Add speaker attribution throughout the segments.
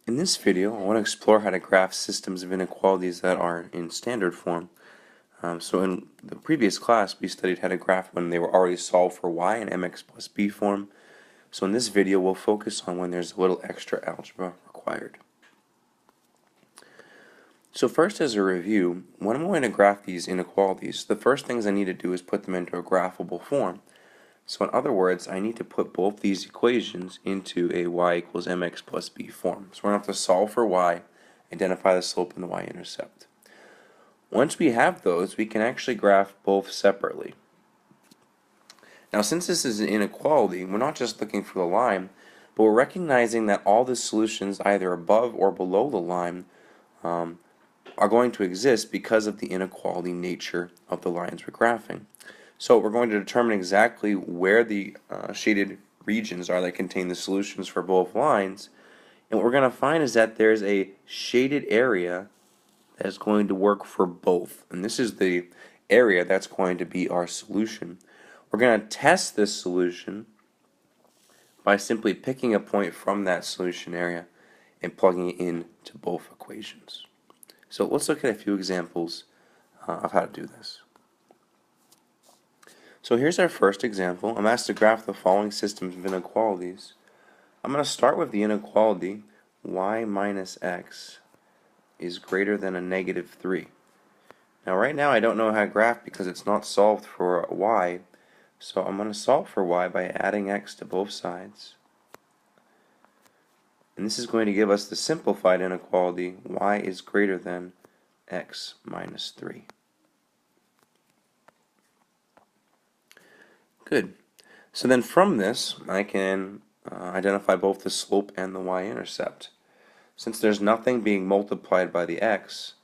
Speaker 1: In this video, I want to explore how to graph systems of inequalities that are in standard form. So in the previous class, we studied how to graph when they were already solved for y in mx plus b form. So in this video, we'll focus on when there's a little extra algebra required. So first, as a review, when I'm going to graph these inequalities, the first things I need to do is put them into a graphable form. So in other words, I need to put both these equations into a y equals mx plus b form. So we're going to have to solve for y, identify the slope and the y-intercept. Once we have those, we can actually graph both separately. Now, since this is an inequality, we're not just looking for the line, but we're recognizing that all the solutions either above or below the line are going to exist because of the inequality nature of the lines we're graphing. So we're going to determine exactly where the shaded regions are that contain the solutions for both lines, and what we're going to find is that there's a shaded area that is going to work for both, and this is the area that's going to be our solution. We're going to test this solution by simply picking a point from that solution area and plugging it into both equations. So let's look at a few examples of how to do this. So here's our first example. I'm asked to graph the following systems of inequalities. I'm going to start with the inequality y minus x is greater than a negative 3. Now right now I don't know how to graph because it's not solved for y, so I'm going to solve for y by adding x to both sides. And this is going to give us the simplified inequality y is greater than x minus 3. Good. So then from this, I can identify both the slope and the y-intercept. Since there's nothing being multiplied by the x,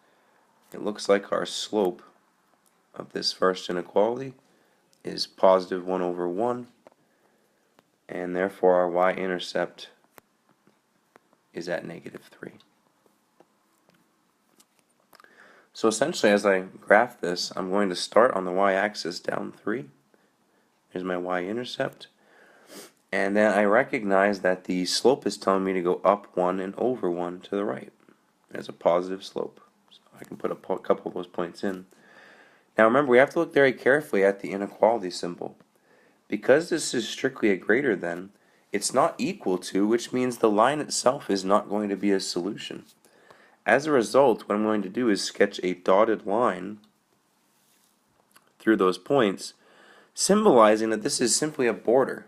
Speaker 1: it looks like our slope of this first inequality is positive 1 over 1, and therefore our y-intercept is at negative 3. So essentially, as I graph this, I'm going to start on the y-axis down 3. Here's my y-intercept. And then I recognize that the slope is telling me to go up 1 and over 1 to the right. There's a positive slope. So I can put a couple of those points in. Now remember, we have to look very carefully at the inequality symbol. Because this is strictly a greater than, it's not equal to, which means the line itself is not going to be a solution. As a result, what I'm going to do is sketch a dotted line through those points, symbolizing that this is simply a border.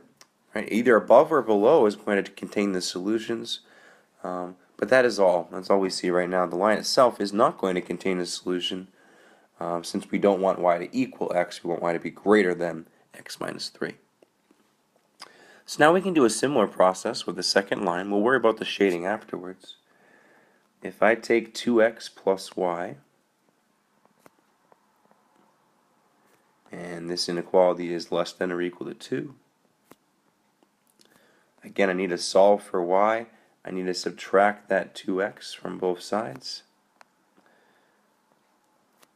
Speaker 1: Right? Either above or below is going to contain the solutions, but that is all. That's all we see right now. The line itself is not going to contain a solution since we don't want y to equal x, we want y to be greater than x minus 3. So now we can do a similar process with the second line. We'll worry about the shading afterwards. If I take 2x plus y, and this inequality is less than or equal to 2, again, I need to solve for y. I need to subtract that 2x from both sides.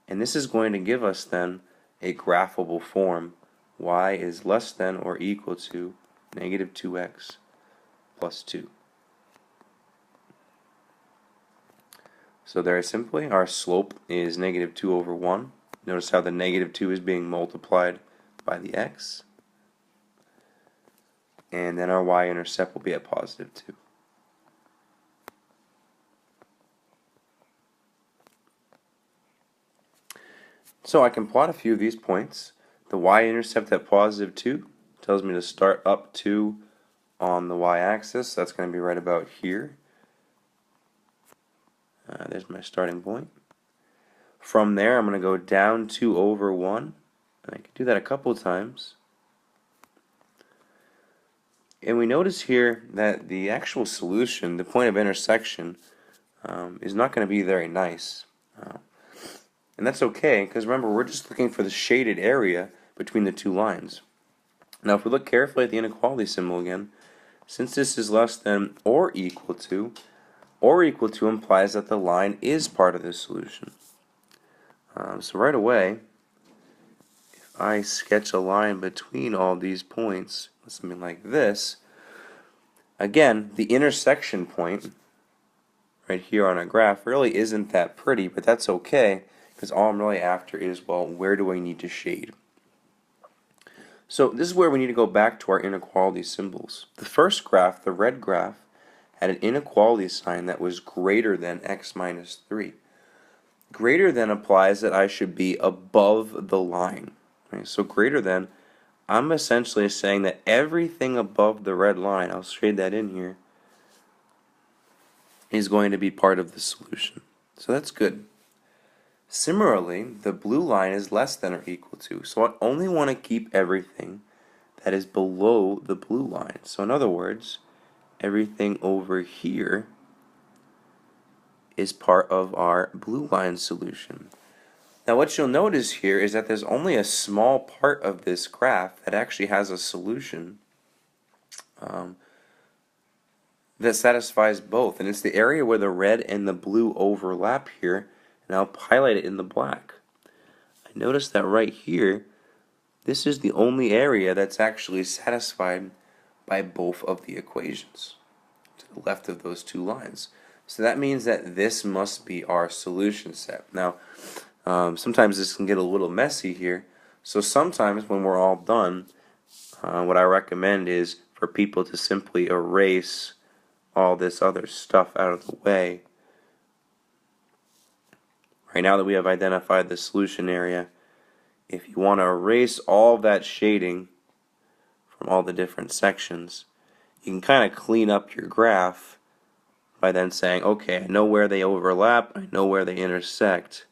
Speaker 1: And this is going to give us then a graphable form. Y is less than or equal to negative 2x plus 2. So very simply, our slope is negative 2 over 1. Notice how the negative 2 is being multiplied by the x. And then our y-intercept will be at positive 2. So I can plot a few of these points. The y-intercept at positive 2 tells me to start up 2 on the y-axis. That's going to be right about here. There's my starting point. From there, I'm going to go down 2 over 1. And I can do that a couple of times. And we notice here that the actual solution, the point of intersection, is not going to be very nice. And that's okay, because remember, we're just looking for the shaded area between the two lines. Now, if we look carefully at the inequality symbol again, since this is less than or equal to implies that the line is part of the solution. So right away, if I sketch a line between all these points, something like this, again, the intersection point right here on a graph really isn't that pretty, but that's okay, because all I'm really after is, well, where do I need to shade? So this is where we need to go back to our inequality symbols. The first graph, the red graph, had an inequality sign that was greater than x minus 3. Greater than implies that I should be above the line. Right? So greater than, I'm essentially saying that everything above the red line, I'll shade that in here, is going to be part of the solution. So that's good. Similarly, the blue line is less than or equal to, so I only want to keep everything that is below the blue line. So in other words, everything over here is part of our blue line solution. Now what you'll notice here is that there's only a small part of this graph that actually has a solution that satisfies both, and it's the area where the red and the blue overlap here, and I'll highlight it in the black. I notice that right here, this is the only area that's actually satisfied by both of the equations to the left of those two lines. So that means that this must be our solution set. Now, sometimes this can get a little messy here, so sometimes when we're all done, what I recommend is for people to simply erase all this other stuff out of the way. Right now that we have identified the solution area, if you want to erase all that shading from all the different sections, you can kind of clean up your graph by then saying, okay, I know where they overlap, I know where they intersect,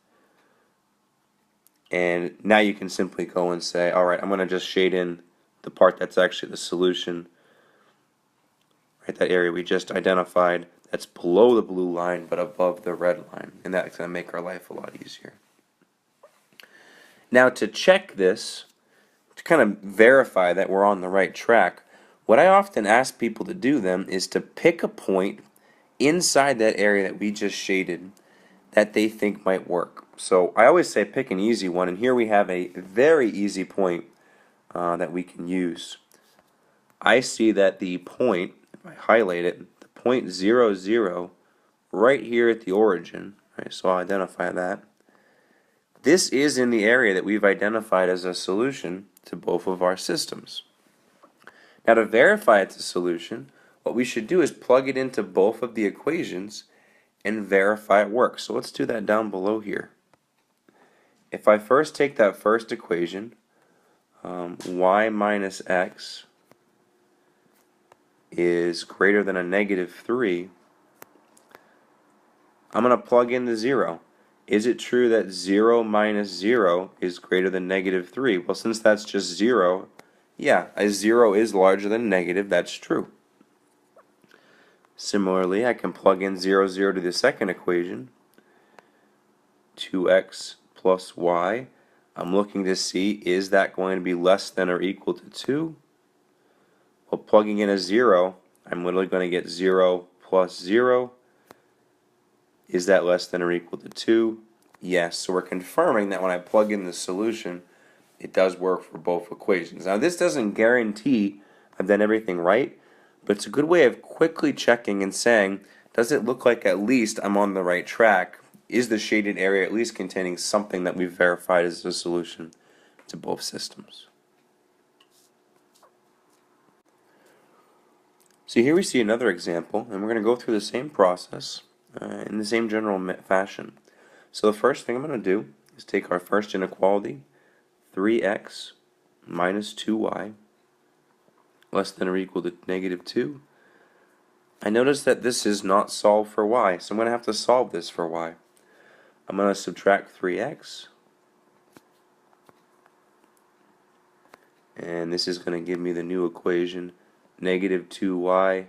Speaker 1: and now you can simply go and say, alright, I'm going to just shade in the part that's actually the solution, right, that area we just identified that's below the blue line but above the red line, and that's going to make our life a lot easier. Now to check this, to kind of verify that we're on the right track, what I often ask people to do then is to pick a point inside that area that we just shaded that they think might work. So I always say pick an easy one, and here we have a very easy point that we can use. I see that the point, if I highlight it, the point 0, 0, right here at the origin, right, so I'll identify that. This is in the area that we've identified as a solution to both of our systems. Now to verify it's a solution, what we should do is plug it into both of the equations and verify it works. So let's do that down below here. If I first take that first equation, y minus x is greater than a negative 3, I'm going to plug in the 0. Is it true that 0 minus 0 is greater than negative 3? Well, since that's just 0, yeah, a 0 is larger than negative, that's true. Similarly, I can plug in 0, 0 to the second equation, 2x plus y. I'm looking to see, is that going to be less than or equal to 2? Well, plugging in a 0, I'm literally going to get 0 plus 0. Is that less than or equal to 2? Yes, so we're confirming that when I plug in the solution, it does work for both equations. Now this doesn't guarantee I've done everything right, but it's a good way of quickly checking and saying, does it look like at least I'm on the right track? Is the shaded area at least containing something that we've verified as a solution to both systems? So here we see another example, and we're going to go through the same process in the same general fashion. So the first thing I'm going to do is take our first inequality, 3x minus 2y less than or equal to negative 2. I notice that this is not solved for y, so I'm going to have to solve this for y. I'm going to subtract 3x, and this is going to give me the new equation, negative 2y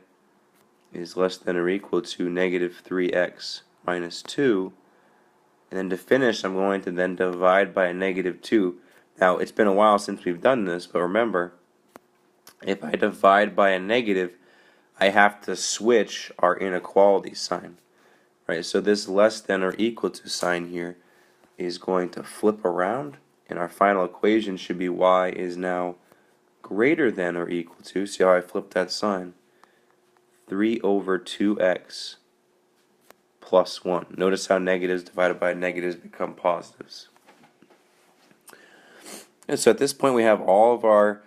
Speaker 1: is less than or equal to negative 3x minus 2. And then to finish, I'm going to then divide by a negative 2. Now, it's been a while since we've done this, but remember, if I divide by a negative, I have to switch our inequality sign. Right? So this less than or equal to sign here is going to flip around, and our final equation should be y is now greater than or equal to, see how I flipped that sign, 3 over 2x plus 1. Notice how negatives divided by negatives become positives. And so at this point we have all of our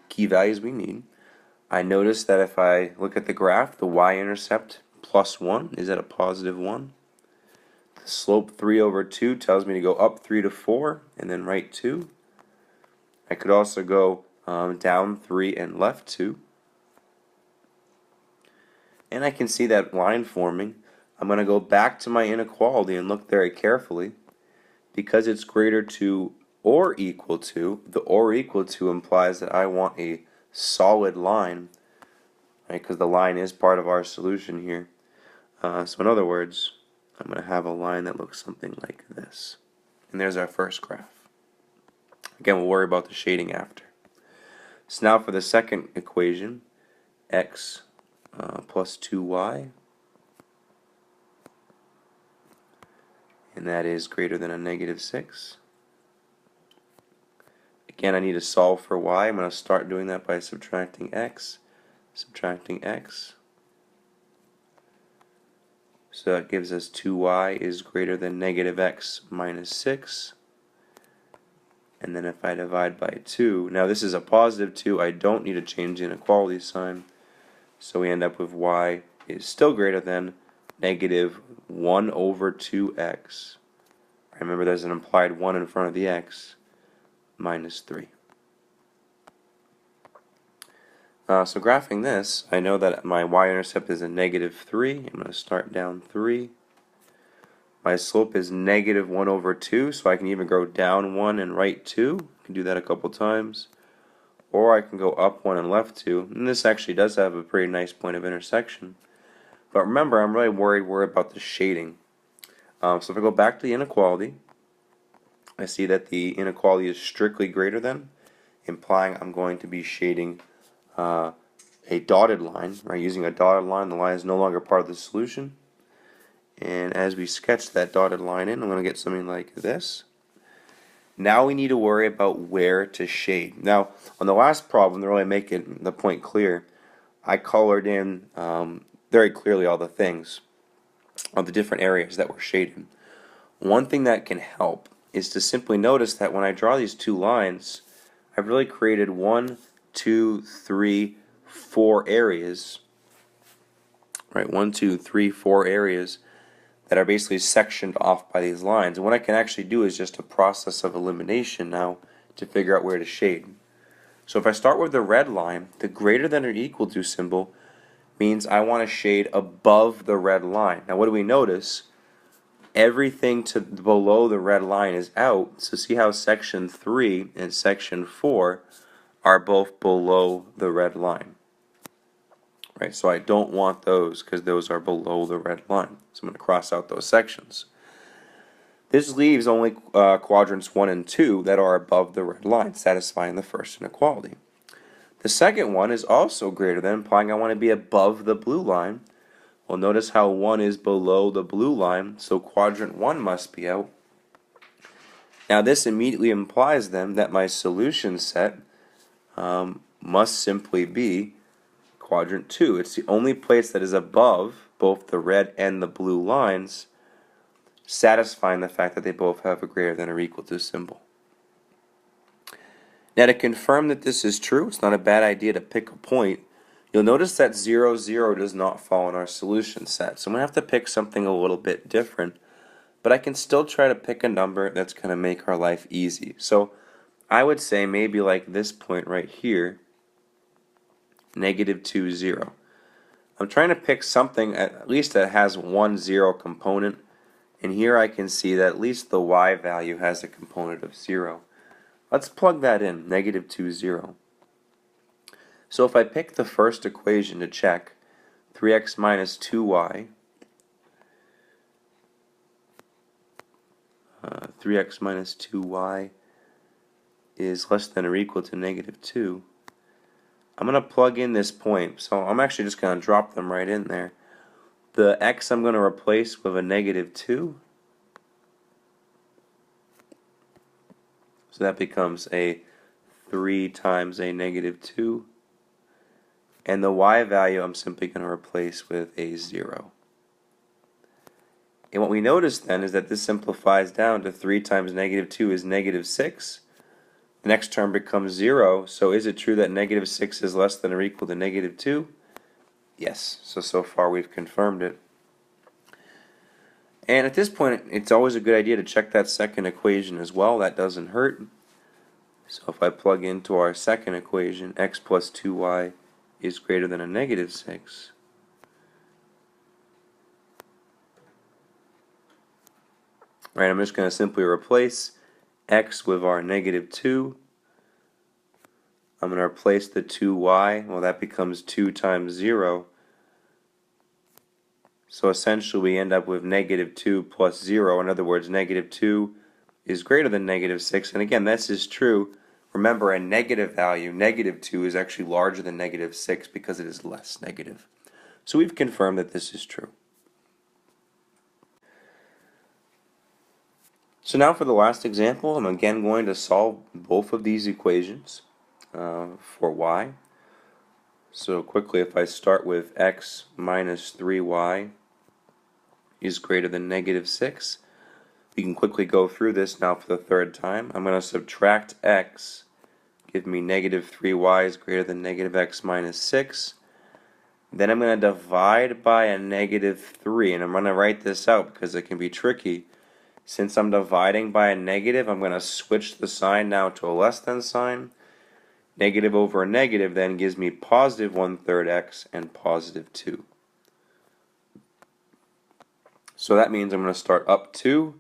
Speaker 1: key values we need. I notice that if I look at the graph, the y-intercept plus 1 is at a positive 1. The slope 3 over 2 tells me to go up 3 to 4 and then right 2. I could also go down 3 and left 2. And I can see that line forming. I'm going to go back to my inequality and look very carefully. Because it's greater to or equal to, the or equal to implies that I want a solid line, right? Because the line is part of our solution here. So in other words, I'm going to have a line that looks something like this. And there's our first graph. Again, we'll worry about the shading after. So now for the second equation, x plus 2y, and that is greater than a negative 6. Again, I need to solve for y. I'm going to start doing that by subtracting x. So that gives us 2y is greater than negative x minus 6. And then if I divide by 2, now this is a positive 2, I don't need to change the inequality sign. So we end up with y is still greater than negative 1 over 2x. Remember there's an implied 1 in front of the x, minus 3. So graphing this, I know that my y-intercept is a negative 3. I'm going to start down 3. My slope is negative 1 over 2, so I can even go down 1 and right 2. I can do that a couple times. Or I can go up 1 and left 2. And this actually does have a pretty nice point of intersection. But remember, I'm really worried about the shading. So if I go back to the inequality, I see that the inequality is strictly greater than, implying I'm going to be shading a dotted line. Right? Using a dotted line, the line is no longer part of the solution. And as we sketch that dotted line in, I'm going to get something like this. Now we need to worry about where to shade. Now, on the last problem, to really make it the point clear, I colored in very clearly all the things, all the different areas that were shaded. One thing that can help is to simply notice that when I draw these two lines, I've really created 1, 2, 3, 4 areas. Right, 1, 2, 3, 4 areas that are basically sectioned off by these lines. And what I can actually do is just a process of elimination now to figure out where to shade. So if I start with the red line, the greater than or equal to symbol means I want to shade above the red line. Now what do we notice? Everything to below the red line is out. So see how section 3 and section 4 are both below the red line. Right, so I don't want those because those are below the red line. So I'm going to cross out those sections. This leaves only quadrants 1 and 2 that are above the red line, satisfying the first inequality. The second one is also greater than, implying I want to be above the blue line. Well, notice how 1 is below the blue line, so quadrant 1 must be out. Now this immediately implies then that my solution set must simply be quadrant 2. It's the only place that is above both the red and the blue lines, satisfying the fact that they both have a greater than or equal to symbol. Now to confirm that this is true, it's not a bad idea to pick a point. You'll notice that 0, 0 does not fall in our solution set. So I'm going to have to pick something a little bit different. But I can still try to pick a number that's going to make our life easy. So I would say maybe like this point right here, negative 2, 0. I'm trying to pick something at least that has one 0 component. And here I can see that at least the y value has a component of 0. Let's plug that in, negative 2, 0. So if I pick the first equation to check, 3x minus 2y, 3x minus 2y is less than or equal to negative 2. I'm going to plug in this point, so I'm actually just going to drop them right in there. The x I'm going to replace with a negative 2. So that becomes a 3 times a negative 2. And the y value I'm simply going to replace with a 0. And what we notice then is that this simplifies down to 3 times negative 2 is negative 6. The next term becomes 0, so is it true that negative 6 is less than or equal to negative 2? Yes, so far we've confirmed it. And at this point, it's always a good idea to check that second equation as well. That doesn't hurt. So if I plug into our second equation, x plus 2y is greater than a negative 6. Right, I'm just going to simply replace x with our negative 2. I'm going to replace the 2y. Well, that becomes 2 times 0. So essentially we end up with negative 2 plus 0. In other words, negative 2 is greater than negative 6. And again, this is true. Remember, a negative value, negative 2, is actually larger than negative 6 because it is less negative. So we've confirmed that this is true. So now for the last example, I'm again going to solve both of these equations for y. So quickly, if I start with x minus 3y is greater than negative 6, we can quickly go through this now for the third time. I'm going to subtract x, give me negative 3y is greater than negative x minus 6. Then I'm going to divide by a negative 3, and I'm going to write this out because it can be tricky. Since I'm dividing by a negative, I'm going to switch the sign now to a less than sign. Negative over a negative then gives me positive 1/3 x and positive 2. So that means I'm going to start up 2.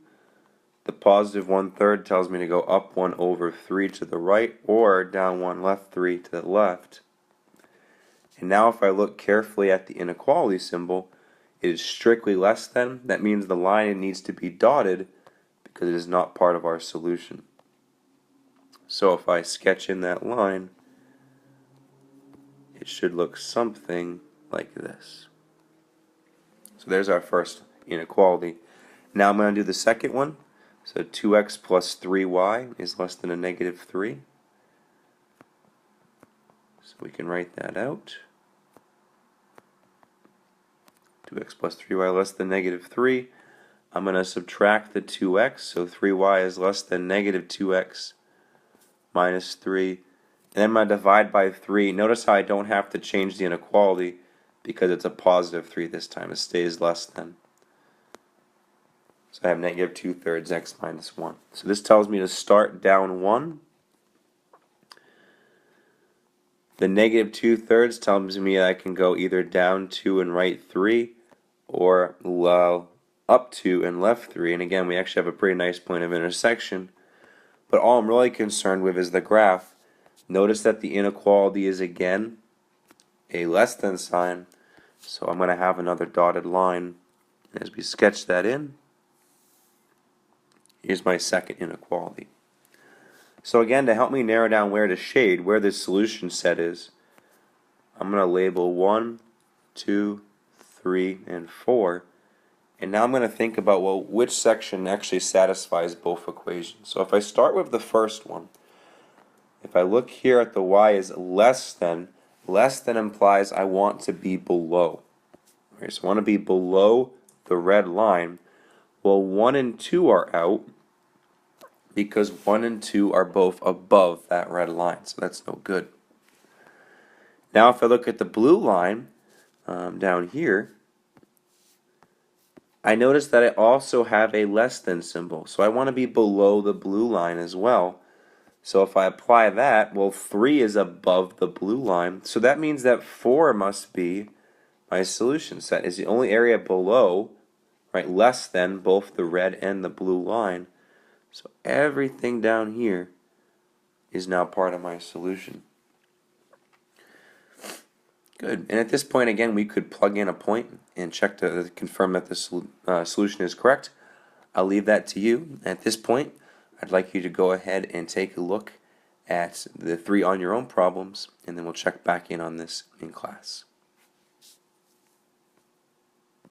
Speaker 1: The positive 1/3 tells me to go up 1 over 3 to the right, or down 1 left 3 to the left. And now if I look carefully at the inequality symbol, it is strictly less than. That means the line needs to be dotted because it is not part of our solution. So if I sketch in that line, it should look something like this. So there's our first inequality. Now I'm going to do the second one. So 2x plus 3y is less than a negative 3. So we can write that out. 2x plus 3y less than negative 3. I'm going to subtract the 2x, so 3y is less than negative 2x minus 3. And then I'm going to divide by 3. Notice how I don't have to change the inequality because it's a positive 3 this time. It stays less than. So I have negative 2/3 x minus 1. So this tells me to start down 1. The negative 2/3 tells me I can go either down 2 and right 3, or up 2 and left 3. And again, we actually have a pretty nice point of intersection. But all I'm really concerned with is the graph. Notice that the inequality is again a less than sign. So I'm going to have another dotted line. As we sketch that in, here's my second inequality. So again, to help me narrow down where to shade, where this solution set is, I'm going to label 1, 2, 3, and 4. And now I'm going to think about, well, which section actually satisfies both equations. So if I start with the first one, if I look here at the y is less than implies I want to be below. Okay, so I want to be below the red line. Well, 1 and 2 are out because 1 and 2 are both above that red line, so that's no good. Now if I look at the blue line down here, I notice that I also have a less than symbol, so I want to be below the blue line as well. So if I apply that, well, 3 is above the blue line, so that means that 4 must be my solution set. Is the only area below, right, less than both the red and the blue line. So everything down here is now part of my solution. Good. And at this point, again, we could plug in a point and check to confirm that the solution is correct. I'll leave that to you. At this point, I'd like you to go ahead and take a look at the 3 on your own problems, and then we'll check back in on this in class.